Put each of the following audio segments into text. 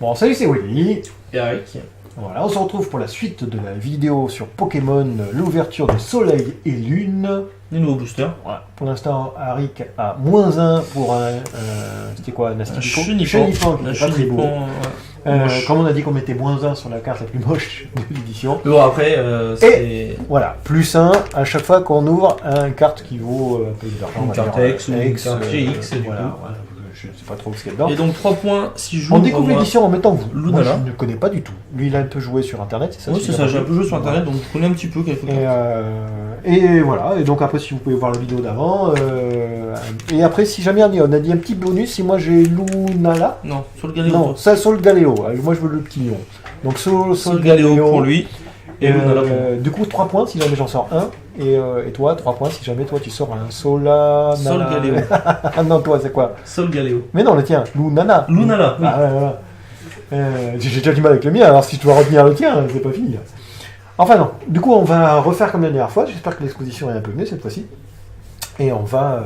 Bon, salut, c'est Willy. Et Eric. Voilà, on se retrouve pour la suite de la vidéo sur Pokémon, l'ouverture de Soleil et Lune. Les nouveaux boosters. Voilà. Pour l'instant, Arik a -1 pour un... c'était quoi, un Chenipan, qui n'était pas très beau. Comme on a dit qu'on mettait -1 sur la carte la plus moche de l'édition. Bon, après, c'est... Voilà, +1 à chaque fois qu'on ouvre une carte qui vaut un peu d'argent. Une carte X ou une carte GX, du voilà, coup. voilà. Je ne sais pas trop ce qu'il y a dedans. Et donc 3 points si je On joue. découvre l'édition en même temps que vous. Moi, Lunala. je ne connais pas du tout. Lui, il a un peu joué sur Internet, c'est ça? Oui, c'est ça, j'ai un peu joué sur Internet, donc je connais un petit peu quelques cartes. Et voilà, et donc après, si vous pouvez voir la vidéo d'avant. Et après, si jamais on a dit un petit bonus, si moi j'ai Lunala. Non, sur le Galéo. Non, ça sur le Galéo. Moi, je veux le petit lion. Donc sur le Galéo pour lui. Et Lunala pour moi. Du coup, 3 points si jamais j'en sors un. Et toi, 3 points si jamais toi tu sors un Sola. Sol Galéo. Ah non, toi, c'est quoi? Sol Galéo. Mais non, le tien, Lunala. Lunala, oui. Ah, ouais, voilà. J'ai déjà du mal avec le mien, alors si je dois retenir le tien, c'est pas fini. Enfin non, du coup on va refaire comme la dernière fois, j'espère que l'exposition est un peu mieux cette fois-ci. Et on va...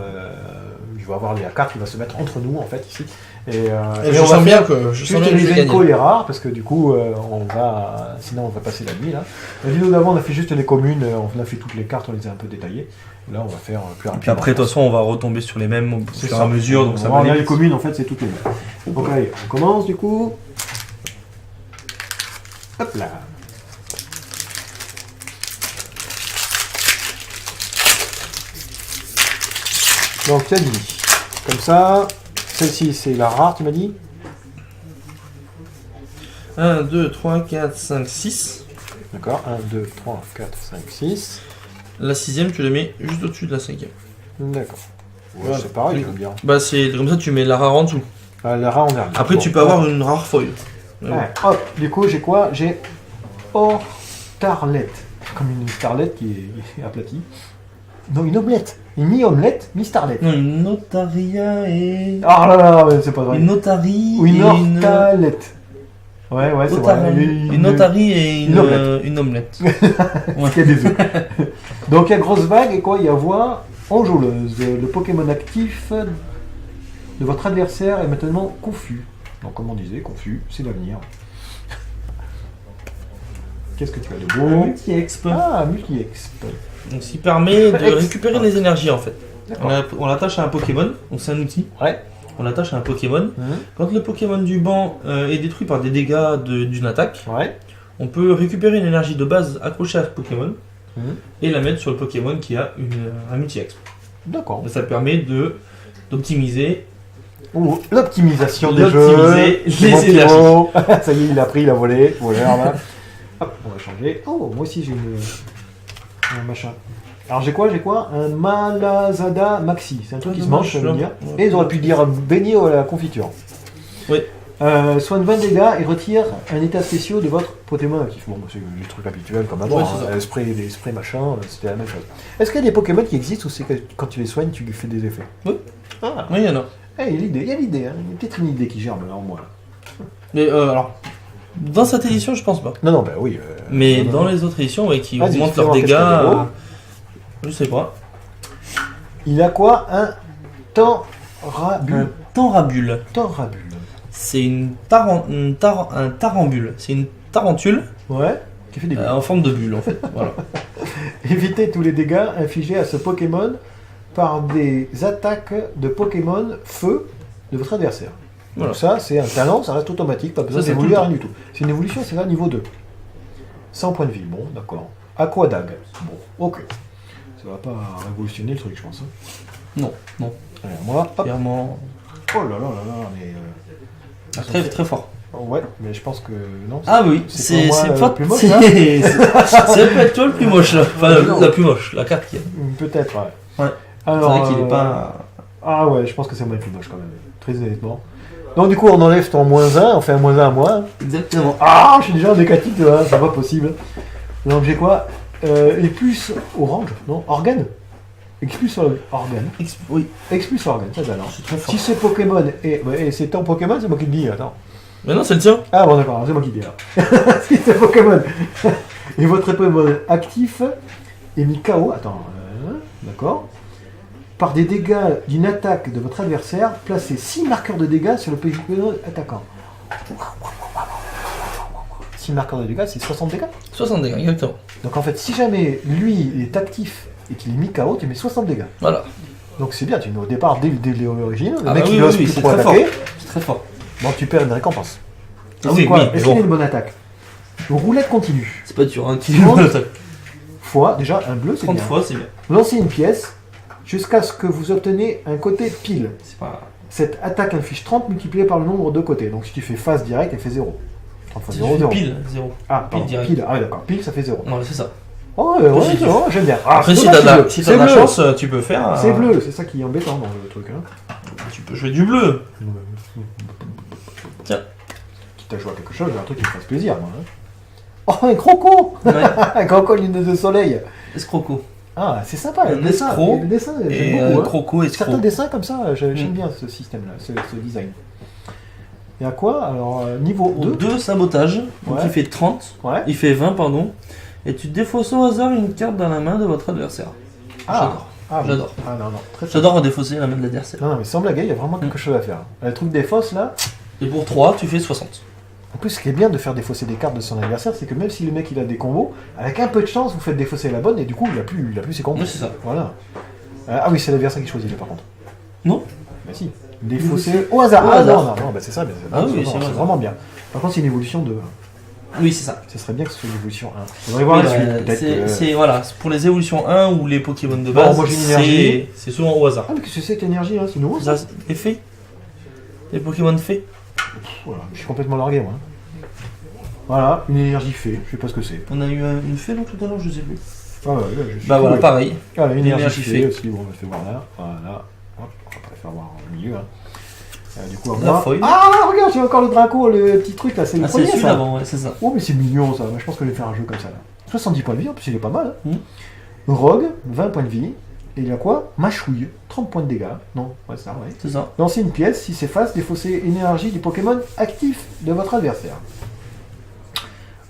je vais avoir la carte qui va se mettre entre nous en fait ici. Et je on va sens bien faire que je juste sens bien que je vais les échos gagner. et rares, parce que du coup on va... Sinon on va passer la nuit là. La vidéo d'avant on a fait juste les communes, on a fait toutes les cartes, on les a un peu détaillées. Là on va faire plus Et rapide. puis après, de toute façon, on va retomber sur les mêmes au C'est fur et ça. à mesure, donc ça va aller aller les vite. communes en fait c'est toutes les mêmes. Donc allez, on commence du coup. Hop là. Donc tu as dit, comme ça, celle-ci c'est la rare tu m'as dit. 1, 2, 3, 4, 5, 6. D'accord, 1, 2, 3, 4, 5, 6. La 6ème, tu la mets juste au-dessus de la 5ème. D'accord. Ouais, Voilà. c'est pareil, j'aime bien. Bah, c'est comme ça, tu mets la rare en dessous. La rare en dernier. Après, Bon, tu peux avoir une rare foil. ouais, hop, du coup j'ai quoi? J'ai Starlet. Comme une starlette qui est aplatie. Non, une omelette. Une mi-omelette, mi-starlet. Non, une notaria et... Ah là là, mais c'est pas vrai. Une notarie Ou une et hortalette. Ouais, c'est vrai. Une notarie et une omelette. une omelette. Parce qu'il y a des œufs. Donc il y a grosse vague et quoi? Il y a voix enjôleuse. Le Pokémon actif de votre adversaire est maintenant confus. Donc comme on disait, confus, c'est l'avenir. Qu'est-ce que tu as de beau? Multi-exp. Ah, multi-exp. Donc, ça permet de récupérer les énergies en fait. D'accord. On l'attache à un Pokémon, donc c'est un outil. Ouais. On l'attache à un Pokémon. Quand le Pokémon du banc est détruit par des dégâts d'une attaque, Ouais. on peut récupérer une énergie de base accrochée à ce Pokémon Mhm. et la mettre sur le Pokémon qui a un multi-exp. D'accord. Donc, ça permet d'optimiser. Ou l'optimisation des jeux. L'optimiser C'est les mon petit énergies. mot. Ça y est, il a pris, il a volé. Voleur là. Hop, on va changer. Oh, moi aussi j'ai un machin. Alors j'ai quoi? Un Malazada Maxi. C'est un truc qui se mange, ça veut dire. Et ils auraient pu dire beignet à la confiture. Oui. Soigne 20 dégâts et retire un état spécial de votre Pokémon actif. Bon, c'est des trucs habituels comme avant. Ouais, c'est ça. Des sprays machin, c'était la même chose. Est-ce qu'il y a des Pokémon qui existent ou c'est que quand tu les soignes, tu fais des effets? Oui. Ah, Oui, il y en a. il y a l'idée, hein. Il y a peut-être une idée qui germe là en moi. Mais alors, dans cette édition, je pense pas. Non, bah oui. Mais non, dans non. les autres éditions, ouais, qui Vas-y, augmentent fais leurs voir dégâts, qu'est-ce qu'il y a de beau. je sais pas. Il a quoi? Un Tanrabule. Un Tanrabule. Tanrabule. C'est un tarambule. C'est une tarentule Ouais. Qui fait des bulles. en forme de bulle en fait. Voilà. Évitez tous les dégâts infligés à ce Pokémon par des attaques de Pokémon feu de votre adversaire. Voilà. Donc ça, c'est un talent, ça reste automatique, pas besoin Ça, c'est d'évoluer tout le rien du tout. C'est une évolution, c'est là niveau 2. 100 points de vie, bon, d'accord. Aquadag, bon, ok. Ça va pas révolutionner le truc, je pense. Hein. Non, non. Allez, moi, hop. Clairement. Oh là là là là, mais... Très très fort. Ouais, mais je pense que non. Ah oui, c'est c'est pour moi, pas le plus moche, c'est là. c'est peut-être toi le plus moche là. Enfin, Non. la plus moche, la carte qui est. Peut-être, ouais. Ouais. Alors, C'est vrai qu'il est pas. Ah ouais, je pense que c'est moi le plus moche quand même, très honnêtement. Donc du coup, on enlève ton -1, on fait un -1 à moi. Exactement. Ah, je suis déjà en négatif, c'est pas possible. Donc j'ai quoi? Expulse orange, non? Organe? Expulse organe. Oui. Expulse organe, ça alors. C'est très fort. Si ce Pokémon est... et c'est ton Pokémon, c'est moi qui le dis, attends. Mais non, c'est le tien. Ah bon d'accord, c'est moi qui le dis alors. Si ce Pokémon et votre Pokémon actif est mis KO, attends, d'accord. Par des dégâts d'une attaque de votre adversaire, placez 6 marqueurs de dégâts sur le Pokémon attaquant. 6 marqueurs de dégâts, c'est 60 dégâts. 60 dégâts, exactement. Donc en fait, si jamais lui il est actif et qu'il est mis KO, tu mets 60 dégâts. Voilà. Donc c'est bien, tu mets au départ dès l'origine, le Ah mec bah il oui, n'ose oui, plus c'est trop très attaquer. C'est très fort. Bon, tu perds une récompense. Et Ah c'est oui, quoi oui, Est-ce bon. qu'il a une bonne attaque? Roulette continue. C'est pas dur, hein. Fois, déjà un bleu, c'est 30 bien. fois, c'est bien. Lancez une pièce jusqu'à ce que vous obtenez un côté pile. C'est pas. Cette attaque inflige 30 multiplié par le nombre de côtés. Donc si tu fais face direct, elle fait 0. 30 fois Si 0, tu fais 0. pile, 0. Ah, pardon, direct. pile. Ah oui, d'accord. Pile, ça fait 0. Non, c'est ça. Oh, ouais, Positif. c'est bon, j'aime bien. Ah, Après, c'est si dommage, t'as de c'est la, si bleu. t'as de la C'est bleu. chance, tu peux faire. C'est bleu, c'est ça qui est embêtant dans le truc. Hein. Tu peux jouer du bleu. Tiens. Quitte à jouer à quelque chose, j'ai un truc qui me fasse plaisir, moi. Hein. Oh, un croco Ouais. Un croco lune de soleil. Escroco. Ah, c'est sympa, le Un dessin. escroc Le dessin, Et j'aime beaucoup. Hein. croco, escroc. Certains dessins comme ça, j'aime Mm. bien ce système-là, ce design. Et à quoi? Alors, niveau Au 2. 2 sabotage, donc Ouais. il fait 30, Ouais. il fait 20 pardon, et tu défausses au hasard une carte dans la main de votre adversaire. J'adore. Ah, oui. J'adore. Ah non, non, très très J'adore défausser la main de l'adversaire. Non, non, mais sans blague, il y a vraiment quelque chose à faire. Le truc des fosses, là. Et pour 3, tu fais 60. En plus, ce qui est bien de faire défausser des cartes de son adversaire, c'est que même si le mec il a des combos, avec un peu de chance, vous faites défausser la bonne et du coup, il a plus ses combos. Oui, c'est ça. Voilà. Ah oui, c'est l'adversaire qui choisit, là, par contre. Non. Bah si. Défausser au hasard. Au Ah hasard. non, non, non, bah c'est ça. Bah, Ah oui, non, c'est vrai. vraiment bien. Par contre, c'est une évolution de. Oui, c'est ça. Ce serait bien que ce soit une évolution 1. On devrait voir Oui, la bah, suite, peut-être. c'est, que- c'est- voilà, c'est pour les évolutions 1 ou les Pokémon de Bon, base, moi, j'ai une énergie. c'est souvent au hasard. Ah, mais qu'est-ce que c'est que l'énergie, hein? C'est nouveau ça? Ça, les fées. Les Pokémon fées. Voilà, je suis complètement largué, moi. Voilà, une énergie fée, je sais pas ce que c'est. On a eu une fée donc tout à l'heure, je sais plus. Ah ouais, là, je suis Bah voilà, cool. pareil. Ah, une énergie énergie fée fée. aussi, bon, on va faire voir là. Voilà. Hop, on va pas faire voir au milieu. Hein. Du coup, à La moi. feuille. Ah, regarde, j'ai encore le Draco, le petit truc là, c'est le Ah, c'est premier celui ça. d'avant, ouais, c'est ça. Oh, mais c'est mignon ça. Moi, je pense que je vais faire un jeu comme ça là. 70 points de vie, en plus il est pas mal. Hein. Mm. Rogue, 20 points de vie. Et il y a quoi? Mâchouille, 30 points de dégâts. Non, ouais, ça, ouais. C'est ça. Lancer une pièce, si c'est face, défausser une énergie du Pokémon actif de votre adversaire.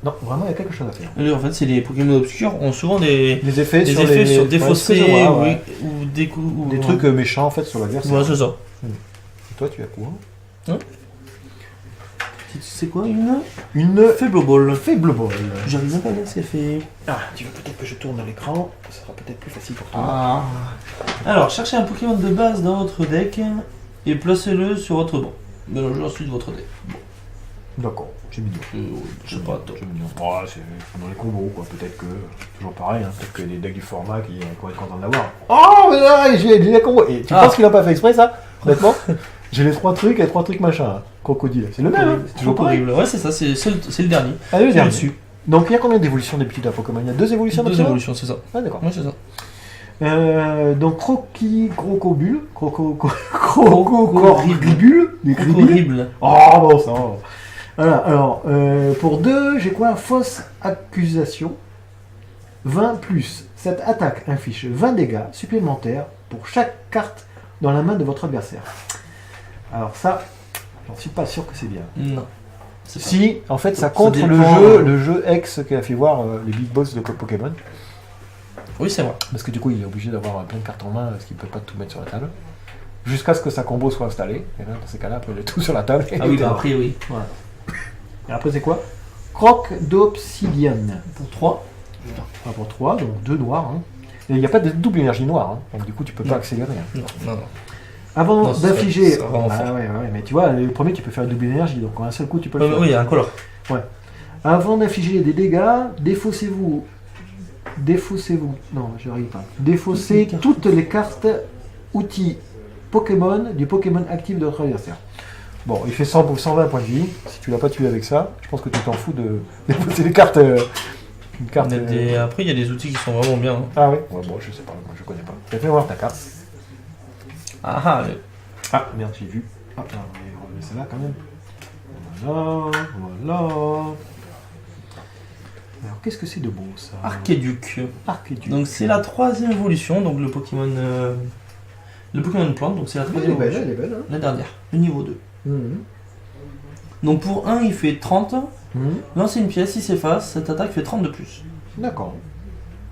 Non, vraiment, il y a quelque chose à faire. Et en fait, c'est les Pokémon obscurs ont souvent des Les effets effets sur défausser ouais, ouais. ou des coups. ou- Des trucs méchants en fait sur l'adversaire. Ouais, c'est ça. Et toi, tu as quoi? C'est quoi une Une Faible ball. faible ball. J'arrive même pas à dire ce qu'elle fait. Ah, tu veux peut-être que je tourne l'écran, ça sera peut-être plus facile pour toi. Ah. Alors, cherchez un Pokémon de base dans votre deck et placez-le sur votre banc. Mélangez ensuite votre deck. D'accord, c'est mignon. Je sais pas, top. C'est mignon. Ouais, c'est dans les combos, quoi. Peut-être que, toujours pareil, hein, peut-être que des decks du format qui vont être contents de l'avoir. Oh, mais là, j'ai les combos. Et tu Ah. penses qu'il a pas fait exprès, ça? Honnêtement? J'ai les trois trucs machin. Hein. Crocodile. C'est le même, hein? C'est toujours pareil. horrible. Ouais, c'est ça, c'est le dernier. Allez, le C'est dernier. dessus. Donc, il y a combien d'évolutions d'habitude à Pokémon? Il y a 2 évolutions Deux maximum? évolutions, c'est ça. Ah, d'accord. Ouais, c'est ça. Donc, Crocobule. Crocodile. Des gribule. Horrible. Oh, bon sang. Voilà, alors, pour 2, j'ai quoi? Fausse accusation. 20 plus. Cette attaque inflige 20 dégâts supplémentaires pour chaque carte dans la main de votre adversaire. Alors ça, j'en suis pas sûr que c'est bien. Non. C'est pas- Si, en fait, ça Ça contre dépend, le jeu X qui a fait voir les big boss de Pokémon. Oui, c'est vrai. Parce que du coup, il est obligé d'avoir plein de cartes en main, parce qu'il peut pas tout mettre sur la table. Jusqu'à ce que sa combo soit installée. Et là, dans ces cas-là, après, il est tout sur la table. Ah oui, bah après, oui. Voilà. Et après, c'est quoi? Croc d'obsidienne. Pour 3. Enfin, pour 3, donc 2 noirs. Hein. Et il n'y a pas de double énergie noire. Hein. Donc du coup, tu peux pas Non. accélérer. Hein. Non, non, non. Avant Non, ce d'infliger. serait vraiment Ah, fort. ouais, ouais, mais tu vois, le premier, tu peux faire double énergie. Donc en un seul coup, tu peux le faire. Oui, il y a un color. Avant d'infliger des dégâts, défaussez-vous. Non, je n'arrive pas. Défaussez toutes les cartes outils Pokémon du Pokémon actif de votre adversaire. Bon, il fait 120 points de vie. Si tu l'as pas tué avec ça, je pense que tu t'en fous de défausser les cartes. Une carte. Après, il y a des outils qui sont vraiment bien. Hein. Ah ouais. Ouais, bon, je sais pas, moi je connais pas. Fais voir ta carte. Ah ah, Ah merde, j'ai vu. Ah, on va remettre celle-là quand même. Voilà. Alors qu'est-ce que c'est de beau ça? Archéduc. Archéduc. Donc c'est la 3e évolution, donc le Pokémon plante, donc c'est la elle 3e est belle, évolution. elle est belle. Hein. La dernière, le niveau 2. Mhm. Donc pour 1, il fait 30. Mhm. Lancer une pièce, il s'efface, cette attaque fait 30 de plus. D'accord.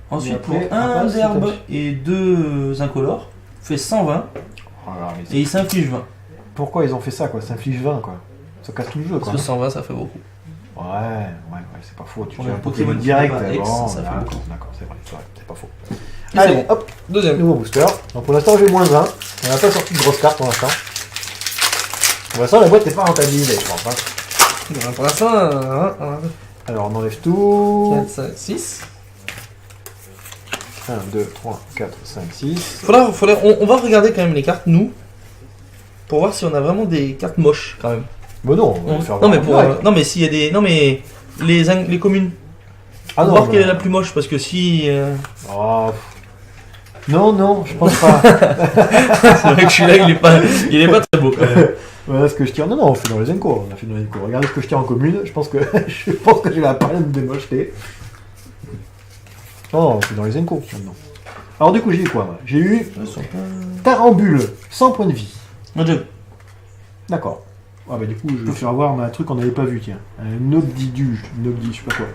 Ensuite, Et après, pour 1 après, d'herbe c'est et 2 incolores, fait 120 Voilà, mais c'est- et il s'inflige 20. Pourquoi ils ont fait ça quoi? Ça inflige 20 quoi. Ça casse tout le jeu Parce quoi. que 120, ça fait beaucoup. c'est pas faux. Tu Pour fais un un Pokémon Pokémon qui direct. n'est pas X, bon, ça fait d'accord, beaucoup. d'accord, c'est vrai, c'est pas faux. Et c'est Allez, bon. hop, Deuxième. nouveau booster. Donc pour l'instant, j'ai moins 20. On n'a pas sorti de grosses cartes pour l'instant. Pour l'instant, la boîte n'est pas rentabilisée, je pense. Hein. Pour l'instant, Alors, on enlève tout. 4, 5, 6. 1, 2, 3, 4, 5, 6. On va regarder quand même les cartes, nous, pour voir si on a vraiment des cartes moches, quand même. Bon, non, on va le faire Non, voir mais en pour, direct. non, mais s'il y a des... Non, mais les communes. Ah Pour non, voir quelle est la plus moche, parce que si... Oh, non, je pense pas. C'est vrai que celui-là, il est pas très beau, quand même. Voilà ce que je tire. Non, on fait dans les Enco. On a fait dans les Enco. Regardez ce que je tire en commune. Je pense que j'ai la palme de mocheté. Oh, on fait dans les Enco maintenant. Alors, du coup, j'ai eu quoi moi? J'ai eu Ils sont pas... Tarambule, 100 points de vie. Moi, j'ai... D'accord. Ah, bah, du coup, je vais faire voir un truc qu'on n'avait pas vu, tiens. Un Obdidu, je sais pas quoi.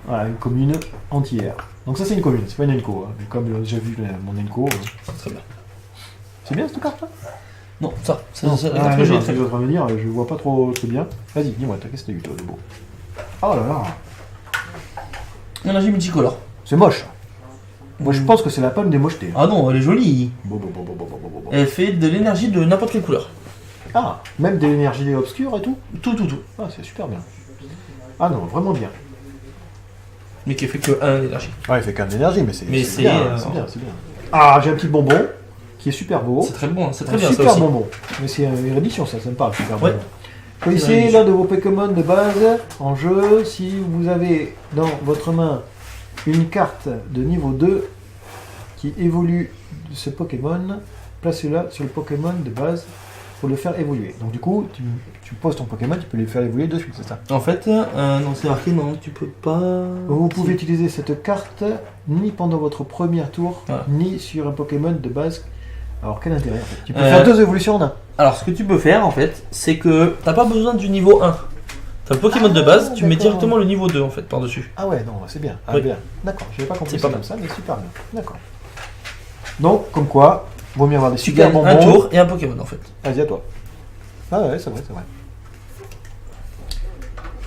Voilà, une commune entière. Donc, ça, c'est une commune, c'est pas une Enco. Hein. Mais comme j'ai vu mon Enco. Très bien. C'est bien cette carte là? Non, ça. Non, La carte que j'ai est très je bien. vais revenir, je vois pas trop bien. Vas-y, dis-moi, qu'est-ce que t'as eu toi de beau? Oh là là, Énergie multicolore. c'est moche. Moi je pense que c'est la palme des mochetés. Ah non, elle est jolie. Bon. Elle fait de l'énergie de n'importe quelle couleur. Ah, même de l'énergie obscure et tout? Tout. Ah, c'est super bien. Ah non, vraiment bien. Mais qui fait que 1 d'énergie. Ouais, il fait quand même d'énergie, mais Mais c'est c'est, bien, c'est bien. Ah, j'ai un petit bonbon qui est super beau. C'est très bon, hein, c'est très Un bien ça super aussi. bonbon. Mais c'est une réédition, ça me parle, super Ouais. bonbon. Choisissez l'un de vos Pokémon de base en jeu. Si vous avez dans votre main une carte de niveau 2 qui évolue de ce Pokémon, placez-la sur le Pokémon de base pour le faire évoluer. Donc du coup, tu poses ton Pokémon, tu peux le faire évoluer de suite, c'est ça. En fait, non, c'est marqué, non, tu peux pas... Vous pouvez utiliser cette carte ni pendant votre premier tour, Voilà. ni sur un Pokémon de base. Alors quel intérêt en fait? Tu peux Euh, faire 2 évolutions en un. Alors, ce que tu peux faire, en fait, c'est que t'as pas besoin du niveau 1. T'as le Pokémon de base, tu mets d'accord. directement le niveau 2, en fait, par-dessus. Ah ouais, non, c'est bien. Ah Oui. bien. D'accord, je n'avais pas compris C'est ça pas comme ça, mais super bien. D'accord. Donc, comme quoi, vaut mieux avoir des Tu super gagnes bonbons. un tour et un Pokémon, en fait. Vas-y, à toi. Ah ouais, c'est vrai.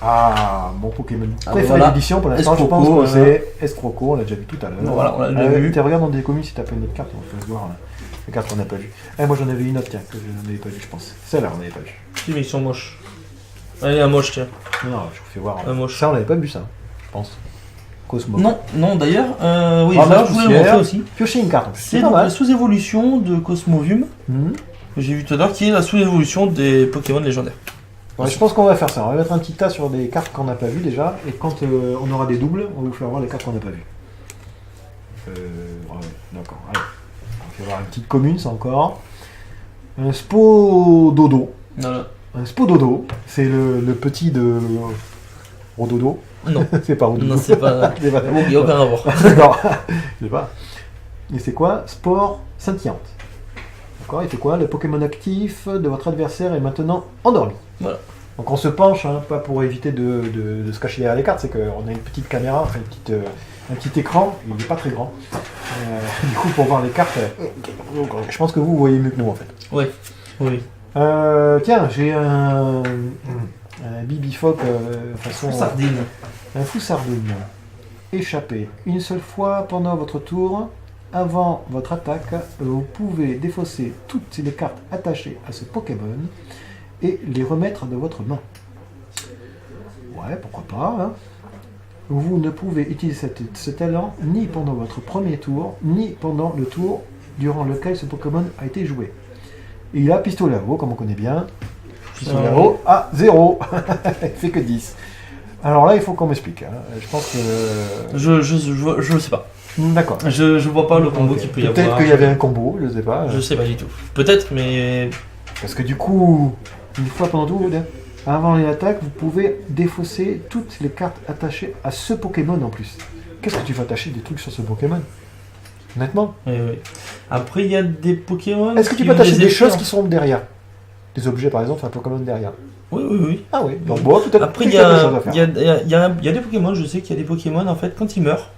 Ah, mon Pokémon Ah, préféré voilà. d'édition pour l'instant, je Escroco, pense que c'est Escroco, on l'a déjà vu tout à l'heure. Voilà, on l'a déjà vu. Regarde dans des communes si t'as pas une autre carte, on peut se voir. Là. Les cartes qu'on n'a pas vues. Eh, moi j'en avais une autre, tiens, que je n'avais pas vue, je pense. Celle-là, on n'avait pas vu. Si, mais ils sont moches. Allez, un moche, tiens. Non, je vous fais voir. Un moche. Ça, on n'avait pas vu ça, je pense. Cosmo. Non, d'ailleurs, oui, Ah, là, bah, je voulais le poussière. montrer aussi. Piocher une carte, en plus. C'est pas donc mal. la sous-évolution de Cosmovium, Mhm. que j'ai vu tout à l'heure, qui est la sous-évolution des Pokémon légendaires. Ouais, je pense qu'on va faire ça. On va mettre un petit tas sur des cartes qu'on n'a pas vues déjà, et quand on aura des doubles, on va vous faire voir les cartes qu'on n'a pas vues. Ouais, d'accord. Allez. On va voir une petite commune, ça encore. Un Spododo. Voilà. Un Spododo, c'est le petit de Rododo. Non, C'est pas Rododo. non, c'est pas... C'est pas- Bon, il n'y a aucun rapport. D'accord. Je sais pas. Et c'est quoi? Sport scintillante. D'accord, il fait quoi? Le Pokémon actif de votre adversaire est maintenant endormi. Voilà. Donc on se penche, hein, pas pour éviter de se cacher derrière les cartes, c'est qu'on a une petite caméra, enfin un petit écran, il n'est pas très grand. Du coup, pour voir les cartes, je pense que vous voyez mieux que nous en fait. Oui. Tiens, j'ai un Bibifoc façon... Sardine. Un fou sardine. Échappé. Une seule fois pendant votre tour, avant votre attaque, vous pouvez défausser toutes les cartes attachées à ce Pokémon et les remettre de votre main. Ouais, pourquoi pas. Hein. Vous ne pouvez utiliser ce talent ni pendant votre premier tour, ni pendant le tour durant lequel ce Pokémon a été joué. Et il a pistolet à eau, comme on connaît bien. Pistolet à eau à 0. Il fait que 10. Alors là, il faut qu'on m'explique. Hein. Je pense que... Je sais pas. D'accord. Je vois pas le combo Ok. qu'il peut y avoir. Peut-être qu'il y avait un combo, je sais pas. Je sais pas du tout. Peut-être, mais... Parce que du coup, une fois pendant tout, avant les attaques, vous pouvez défausser toutes les cartes attachées à ce Pokémon en plus. Qu'est-ce que tu vas attacher des trucs sur ce Pokémon? Honnêtement. Oui. Après, il y a des Pokémon... Est-ce que tu qui peux ont attacher des effets choses en- qui sont derrière? Des objets par exemple, un Pokémon derrière. Oui. Ah oui, donc bon, peut-être Après, qu'il il y a des choses à faire. y a des Pokémon, je sais qu'il y a des Pokémon, en fait, quand ils meurent,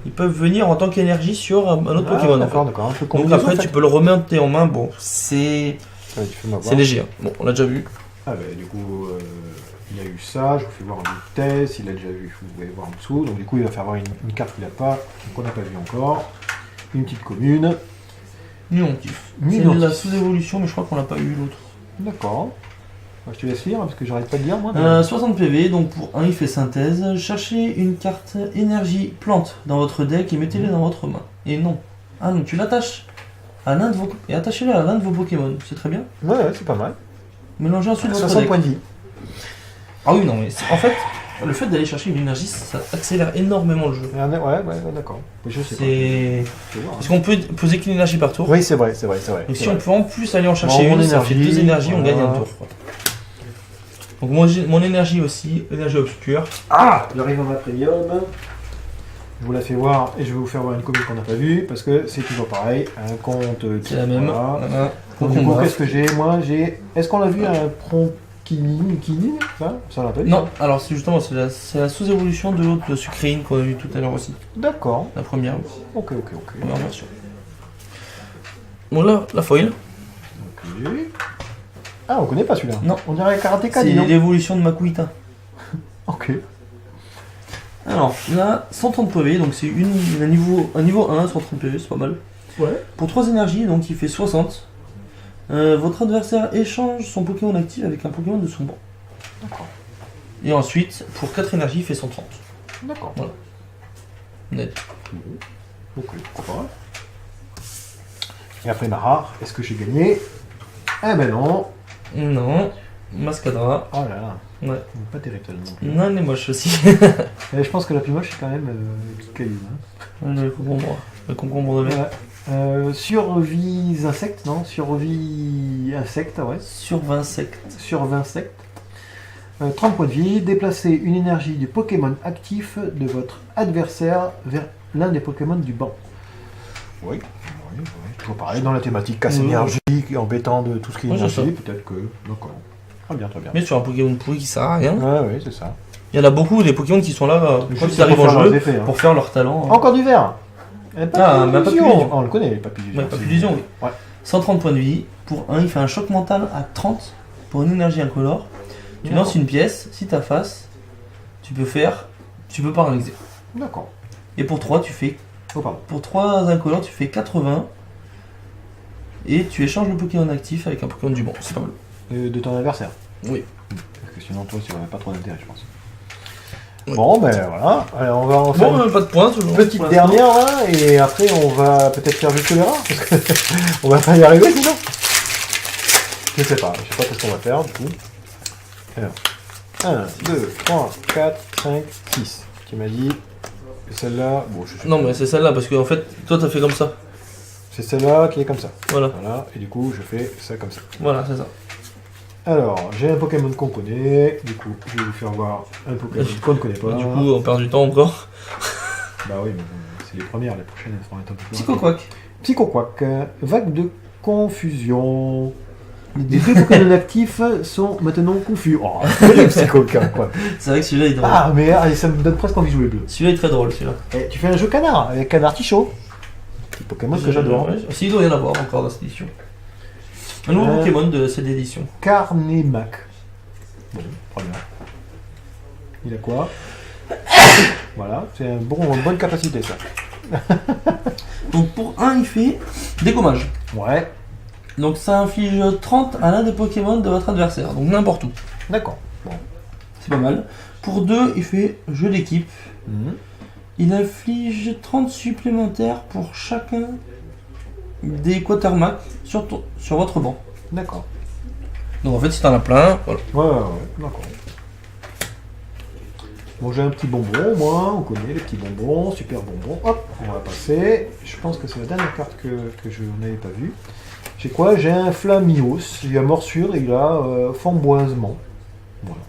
ils peuvent venir en tant qu'énergie sur un autre Ah, Pokémon. en d'accord, fait. d'accord. Un peu Donc combinaison, après, en fait. tu peux le remonter en main. Bon, c'est Ouais, tu fais-moi voir. léger. Hein. Bon, on l'a déjà vu. Ah bah du coup, il a eu ça, je vous fais voir une vitesse, il a déjà vu, vous pouvez voir en dessous. Donc du coup, il va faire voir une carte qu'il n'a pas, qu'on n'a pas vu encore. Une petite commune. Nuantif. C'est Nuantif. de la sous-évolution, mais je crois qu'on l'a pas eu l'autre. D'accord. Je te laisse lire, parce que j'arrête pas de lire, moi. 60 PV, donc pour 1, il fait synthèse. Cherchez une carte énergie plante dans votre deck et mettez-les dans votre main. Et non. Ah non, tu l'attaches à l'un de vos... Et attachez-le à l'un de vos Pokémon. C'est très bien. Ouais, c'est pas mal. Mélangez ensuite votre 60 deck. points de vie. Ah oui, non, mais en fait, le fait d'aller chercher une énergie, ça accélère énormément le jeu. Ouais, d'accord. Je sais pas. C'est... Je vais voir, hein. Parce qu'on peut poser qu'une énergie par tour. Oui, c'est vrai. Et si on peut en plus aller en chercher Bon, une, ça fait énergie, 2 énergies, on voilà. gagne un tour. Donc moi, mon énergie aussi, énergie obscure. Ah, j'arrive à ma premium. Je vous la fais voir et je vais vous faire voir une commune qu'on n'a pas vue parce que c'est toujours pareil. Un compte. C'est la même. Voilà. Voilà. Donc, du coup, qu'est-ce que j'ai? Moi, j'ai. Est-ce qu'on l'a vu un Pronkinin? Ça l'a pas vu? Non, alors c'est justement c'est la sous-évolution de l'autre, de Sucréine qu'on a vu tout à l'heure aussi. D'accord. La première Ok. version. Bon là, la foil, Ok. Ah, on connaît pas celui-là. Non. On dirait Karateka, c'est dis donc. l'évolution de Makuita. Ok. Alors là, 130 PV, donc c'est un niveau 1, 130 PV, c'est pas mal. Ouais. Pour 3 énergies, donc il fait 60. Votre adversaire échange son Pokémon actif avec un Pokémon de son banc. D'accord. Et ensuite, pour 4 énergies, il fait 130. D'accord. Net. Ok, pourquoi pas. Et après ma rare, est-ce que j'ai gagné? Eh ben non. Non, Mascadra. Oh là là. Ouais. Pas terrible non plus. Non, elle est moche aussi. Et je pense que la plus moche c'est quand même Petite Caillou. Hein. Le concombre de mer. Ouais. Survie insectes, non? Survie insectes, ouais. Sur 20 sectes. Sur 20 insectes. 30 points de vie. Déplacez une énergie du Pokémon actif de votre adversaire vers l'un des Pokémon du banc. Oui. Toujours pareil, dans la thématique casse énergie, embêtant de tout ce qui est Ouais, énergie, c'est ça. peut-être que. D'accord. Très bien. Mais sur un Pokémon pourri qui sert à rien. Ouais, c'est ça. Il y en a beaucoup des Pokémon qui sont là quand Juste ils arrivent pour en faire jeu leurs effets, hein. pour faire leur talent. Encore du vert. mais Papillusion. On le connaît, les papillusions. Ouais, Papillusion, oui. Ouais. 130 points de vie. Pour 1, il fait un choc mental à 30 pour une énergie incolore. Tu D'accord. lances une pièce, si t'as face, tu peux paralyser. D'accord. Et pour 3, tu fais. Oh, pardon. Pour 3 incolores, tu fais 80. Et tu échanges le Pokémon actif avec un Pokémon du banc. C'est pas mal. De ton adversaire. Oui. Parce que sinon, toi, ça n'aurait pas trop d'intérêt, je pense. Ouais. Bon, ben voilà. Allez, on va en faire Bon, une pas de points toujours. petite pour l'instant. dernière, là, et après, on va peut-être faire juste les rares, parce que on va pas y arriver sinon. Je sais pas ce qu'on va faire, du coup. Alors, 1, 2, 3, 4, 5, 6. Tu m'as dit, celle-là, bon, je sais Non, pas. mais c'est celle-là parce que en fait, toi t'as fait comme ça. C'est celle-là qui est comme ça. Voilà, Voilà, et du coup, je fais ça comme ça. voilà, c'est ça. Alors, j'ai un Pokémon qu'on connaît, du coup, je vais vous faire voir un Pokémon qu'on ne connaît pas. Du coup, on perd du temps encore. Bah oui, mais bon, c'est les premières, les prochaines, elles seront un peu plus Psychoquack. Psychoquack, vague de confusion. Les deux Pokémon actifs sont maintenant confus. Oh, c'est le Psychoquack, quoi. C'est vrai que celui-là il est drôle. Ah, mais allez, ça me donne presque envie de jouer bleu. Celui-là il est très drôle, celui-là. Et tu fais un jeu canard, avec Canard Tichot. C'est Pokémon que j'adore. Ouais, s'il doit y en avoir encore dans cette édition. Un nouveau Pokémon de cette édition. Carnemac. Bon, très bien. Il a quoi? Voilà, c'est une bonne capacité, ça. Donc pour 1, il fait dégommage. Ouais, Donc ça inflige 30 à l'un des Pokémon de votre adversaire. Donc n'importe où. d'accord. Bon. C'est pas mal. Pour 2, il fait jeu d'équipe. Mhm. Il inflige 30 supplémentaires pour chacun des Quatermack sur votre banc. D'accord. Donc en fait, si t'en as plein, voilà. Ouais, d'accord. Bon, j'ai un petit bonbon, moi, on connaît les petits bonbons, super bonbons. Hop, on va passer. Je pense que c'est la dernière carte que je n'avais pas vue. J'ai quoi? J'ai un Flamios, il a morsure et il a framboisement. Voilà.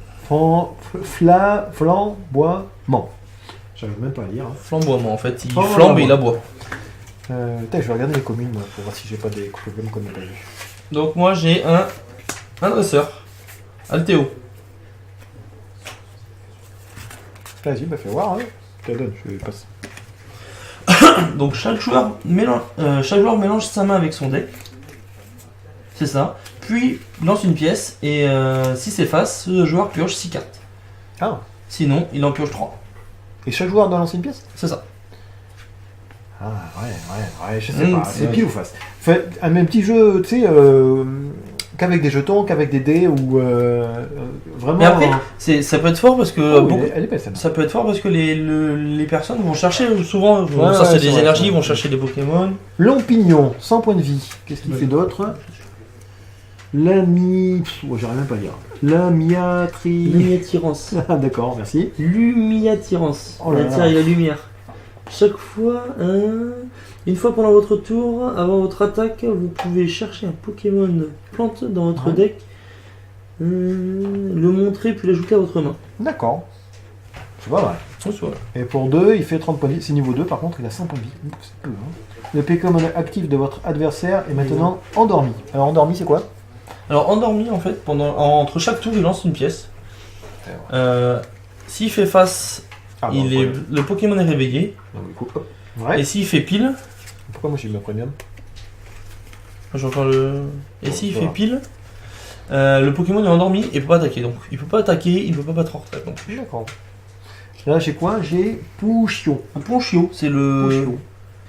Flamboiement. J'arrive même pas à lire. Hein. Flamboiement, en fait, il Flamboiement. flambe et il aboie. Putain, je vais regarder les communes moi, pour voir si j'ai pas des problèmes qu'on n'a pas vu. Donc moi, j'ai un dresseur, Altéo. Vas-y, bah fais voir, hein. Je te donne, je passe. Donc chaque joueur mélange sa main avec son deck. C'est ça. puis il lance une pièce et si c'est face, le joueur pioche 6 cartes. Ah. Sinon, il en pioche 3. Et chaque joueur doit lancer une pièce? C'est ça. Ah, ouais, je sais pas. C'est ouais. pile ou face. Fait un même petit jeu, tu sais, qu'avec des jetons, qu'avec des dés, ou vraiment. Mais après, ça peut être fort parce que. Oh, elle est belle, celle-là. Ça peut être fort parce que les personnes vont chercher souvent, Ouais, c'est des vrai, énergies, ouais. vont chercher des Pokémon. Lompignon, 100 points de vie. Qu'est-ce qu'il Ouais. fait d'autre? J'arrive même pas à lire. Lamiatri. Lumiatirance. Ah, d'accord, merci. Lumiatirance. Oh là là. La lumière. Chaque fois, une fois pendant votre tour, avant votre attaque, vous pouvez chercher un Pokémon plante dans votre Ouais. deck, le montrer puis l'ajouter à votre main. D'accord. C'est pas mal. Ça, c'est vrai. Et pour 2, il fait 30 points de vie. C'est niveau 2, par contre, il a 100 points de vie. C'est peu, hein. Le Pokémon actif de votre adversaire est maintenant endormi. Alors, endormi, c'est quoi? Alors endormi en fait, entre chaque tour il lance une pièce. S'il fait face, Ah, bon, le Pokémon est réveillé. Donc, du coup, hop. Ouais. Et s'il fait pile, Pourquoi moi j'ai eu ma premium? j'entends le. Et s'il Voilà. fait pile, le Pokémon est endormi et peut pas attaquer. Donc il peut pas attaquer, il peut pas battre en retraite. Donc. D'accord. Là, j'ai quoi? J'ai Pouchion. Un Ponchio, c'est le. Pouchion.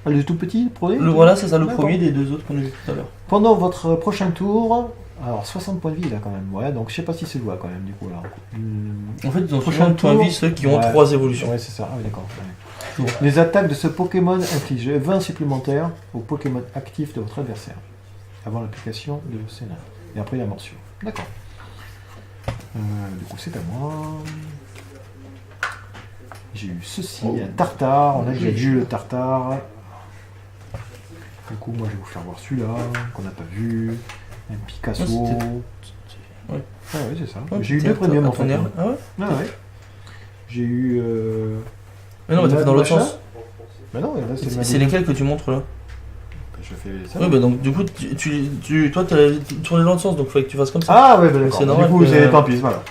Ah, le tout petit, le premier? Voilà, c'est ça le D'accord. premier des deux autres qu'on a vu tout à l'heure. Pendant votre prochain tour, alors 60 points de vie là quand même, ouais, donc je sais pas si c'est jouable quand même du coup là. En fait, ils ont Prochain souvent point de tour. vie ceux qui ont Ouais. 3 évolutions. Ouais, c'est ça, ah oui d'accord. Ouais. Toujours. Les attaques de ce Pokémon infligent 20 supplémentaires au Pokémon actif de votre adversaire, avant l'application de scénar. Et après la morsure. D'accord. Du coup c'est à moi. J'ai eu ceci, un tartare, on a déjà vu le tartare. Du coup moi je vais vous faire voir celui-là, qu'on n'a pas vu. Un Picasso. Ouais, ouais. Ah ouais, c'est ça. Ouais, J'ai eu tiens, deux premiums en fait. première. Ah ouais. Ah ouais. J'ai eu. Mais non, mais t'as fait dans l'autre machin. sens. Bah non, là c'est le C'est lesquels que tu montres là? Je fais ça. Oui, bah donc du coup, toi t'as tourné dans le sens, donc il fallait que tu fasses comme ça. Ah ouais, bah d'accord. C'est Du normal coup, que- c'est tant pis, voilà.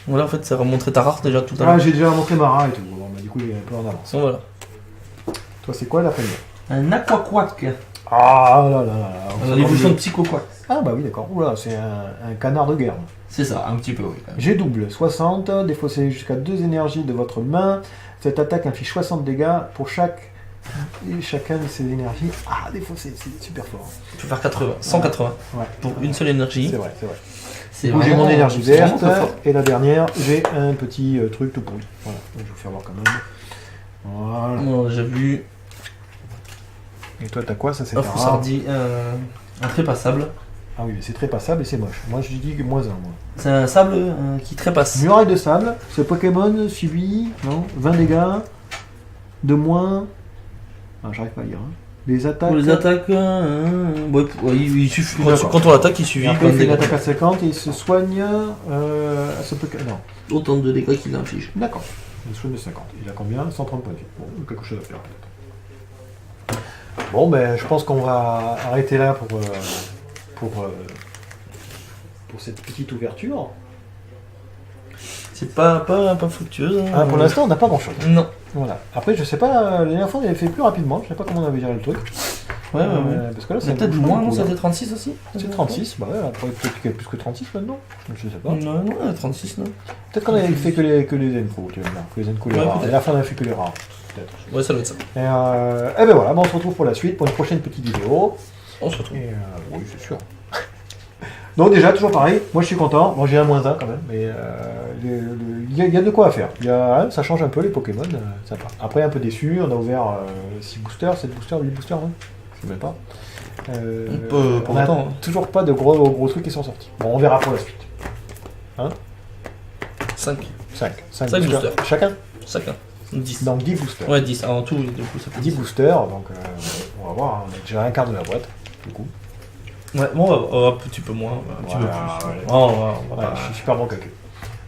Voilà, en fait, ça va montrer ta rare déjà tout à Ah, l'heure. j'ai déjà montré Mara et tout. Bon, bah, du coup, il est un peu en avance. Donc, voilà. Toi, c'est quoi la première? Un Aquaquack. Ah là là là. On a l'évolution de Psychoquack. Ah bah oui, d'accord. Oula, c'est un canard de guerre. C'est ça, un petit peu, oui. Quand même. J'ai double, 60, défaussez jusqu'à 2 énergies de votre main. Cette attaque inflige 60 dégâts pour chacun de ces énergies. Ah, défaussé, c'est super fort. Tu peux faire 80, 180 Ouais. pour une seule énergie. C'est vrai, c'est vrai. C'est Du coup, j'ai vraiment- mon énergie c'est vraiment verte, très fort. et la dernière, j'ai un petit truc tout pourri. Voilà, donc, je vais vous faire voir quand même. Voilà. Non, j'ai vu Et toi, t'as quoi? Ça, c'est un ta rare. foussardi, un trépassable. Ah oui, mais c'est très passable et c'est moche. Moi, je dis que moins 1, moi. C'est un sable qui trépasse. Muraille de sable, ce Pokémon subit 20 dégâts de moins. Ah, j'arrive pas à lire. Hein. Les attaques. Pour les attaques, il suffit. D'accord. Quand on l'attaque, il suffit. Et après, il plein fait de une dégâts. attaque à 50 et il se soigne à ce Pokémon. Non, Autant de dégâts qu'il inflige. d'accord. Il se soigne de 50. Il a combien? 130 points de vie. Bon, quelque chose à faire peut-être. Bon, ben, je pense qu'on va arrêter là pour cette petite ouverture. C'est pas fructueuse. Hein. Ah, pour l'instant, on n'a pas grand-chose. Non. Voilà. Après, je sais pas, les dernières fois, on avait fait plus rapidement. Je sais pas comment on avait géré le truc. Ouais, ouais, ouais. Parce que là, C'est peut-être moins, non? C'était 36 aussi? C'est 36, bah ouais, après peut-être qu'il y a plus que 36 maintenant. Je sais pas. Non, non, 36, non. Peut-être qu'on avait fait que les Zenko, tu vois, que les Zenko, les Ouais, rares. peut-être. Et à la fin, on a fait que les rares. Peut-être. Ouais, ça doit être ça. Et ben voilà, bon, on se retrouve pour la suite, pour une prochaine petite vidéo. On se retrouve. Et oui, c'est sûr. Donc déjà, toujours pareil, moi je suis content. Bon, j'ai un moins 1 quand même, mais il y a de quoi à faire. Ça change un peu les Pokémon, sympa. Après, un peu déçu, on a ouvert 6 boosters, 7 boosters, 8 boosters, hein. Je sais même pas. Pour on a autant, hein. toujours pas de gros trucs qui sont sortis. Bon, on verra pour la suite. 5. 5 Cinq boosters. boosters. Chacun. Chacun. 10. Donc 10 boosters. Ouais, 10. En tout, du coup, ça fait 10 boosters, donc on va voir, hein. On a déjà un quart de la boîte, du coup. Ouais, bon, un petit peu moins, un petit peu Voilà, plus. ouais. On va Ouais, pas- je suis super bon calcul.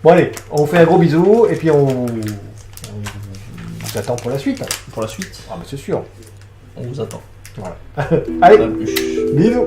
Bon allez, on vous fait un gros bisou et puis on vous attend pour la suite. Pour la suite, Ah bah c'est sûr. on vous attend. Voilà. Allez, À plus. bisous.